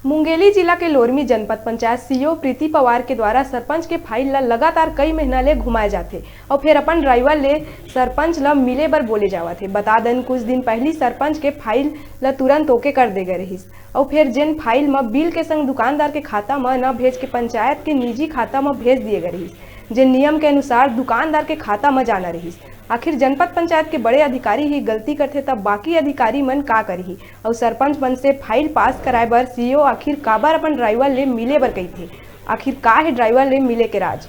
मुंगेली जिला के लोरमी जनपद पंचायत सीईओ प्रीति पवार के द्वारा सरपंच के फाइल ला लगातार कई महीना ले घुमाए जाते और फिर अपन ड्राइवर ले सरपंच ला मिले बर बोले जावा थे। बता दें कुछ दिन पहली सरपंच के फाइल ला तुरंत ओके कर दे गए रहीस और फिर जिन फाइल में बिल के संग दुकानदार के खाता में न भेज के पंचायत के निजी खाता में भेज दिए गए रहीस, जिन नियम के अनुसार दुकानदार के खाता में जाना रहीस। आखिर जनपद पंचायत के बड़े अधिकारी ही गलती करते तब बाकी अधिकारी मन का करही और सरपंच मन से फाइल पास कराए बर सीईओ आखिर काबर अपन ड्राइवर ले मिले बर कही थे। आखिर का है ड्राइवर ले मिले के राज।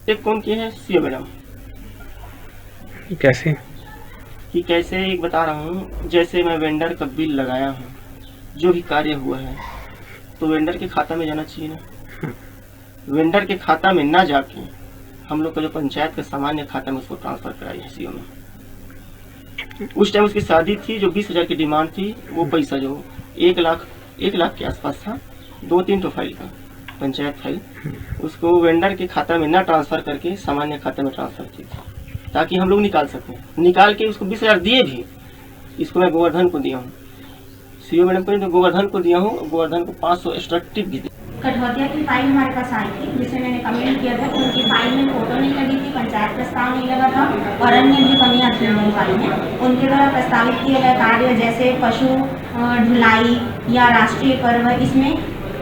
एक कौन की है सीईओ मैडम कैसे एक बता रहा हूँ। जैसे मैं वेंडर का बिल लगाया हूँ, जो भी कार्य हुआ है तो वेंडर के खाता में जाना चाहिए ना। वेंडर के खाता में ना जाके हम लोग का जो पंचायत के सामान्य खाता में उसको ट्रांसफर कराई है सीईओ में। उस टाइम उसकी शादी थी, जो 20,000 की डिमांड थी, वो पैसा जो 1 लाख के आसपास था, 2-3 तो फाइल का पंचायत फाइल, उसको वेंडर के खाता में ना ट्रांसफर करके सामान्य खाते में ट्रांसफर की थी ताकि हम लोग निकाल सकें। निकाल के उसको 20,000 दिए भी। इसको मैं गोवर्धन को दिया हूँ, सीईओ मैडम को तो गोवर्धन को दिया हूँ। गोवर्धन को 500 एक्स्ट्रा टिप भी दी। कठौतिया की फाइल हमारे पास आई थी, जिसे मैंने कमेंट किया था कि उनकी फाइल में फोटो नहीं लगी थी, पंचायत प्रस्ताव नहीं लगा था और अन्य भी कमियां थी उनकी फाइल में। उनके द्वारा प्रस्तावित किए गए कार्य जैसे पशु ढुलाई या राष्ट्रीय पर्व, इसमें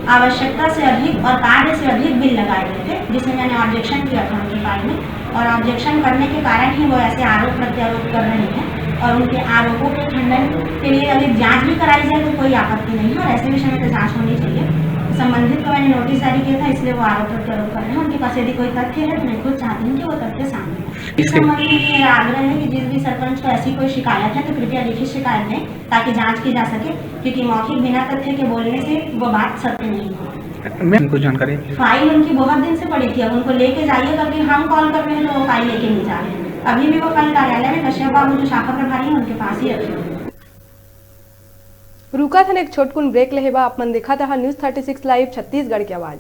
आवश्यकता से अधिक और कार्य से अधिक बिल लगाए गए थे, जिसे मैंने ऑब्जेक्शन किया था उनकी फाइल में। और ऑब्जेक्शन करने के कारण ही वो ऐसे आरोप प्रत्यारोप कर रहे हैं और उनके आरोपों के खंडन के लिए अगर जाँच भी कराई जाए तो कोई आपत्ति नहीं है और ऐसे विषय में तो जाँच होनी चाहिए। संबंधित को मैंने नोटिस जारी किया था, इसलिए वो आरोप प्रत्यारोप कर रहे हैं। उनके पास यदि कोई तथ्य है तो मैं खुद चाहती हूँ कि वो तथ्य सामने आए। इस संबंध में मेरा आग्रह है कि जिस भी सरपंच को ऐसी कोई शिकायत है तो कृपया लिखित शिकायत दें ताकि जांच की जा सके, क्योंकि मौखिक बिना तथ्य के बोलने से वो बात सत्य नहीं है। मैं उनको जानकारी फाइल उनकी बहुत दिन से पड़ी थी, अब उनको लेके जाइए करके हम कॉल कर रहे हैं तो वो फाइल लेके नहीं जा रहे हैं। अभी भी वो कल कार्यालय में कश्यप बाबू जो शाखा प्रभारी है उनके पास ही रखे। रुका था एक छोटकुन ब्रेक लेहेबा अपन देखा था न्यूज़ 36 लाइव छत्तीसगढ़ की आवाज।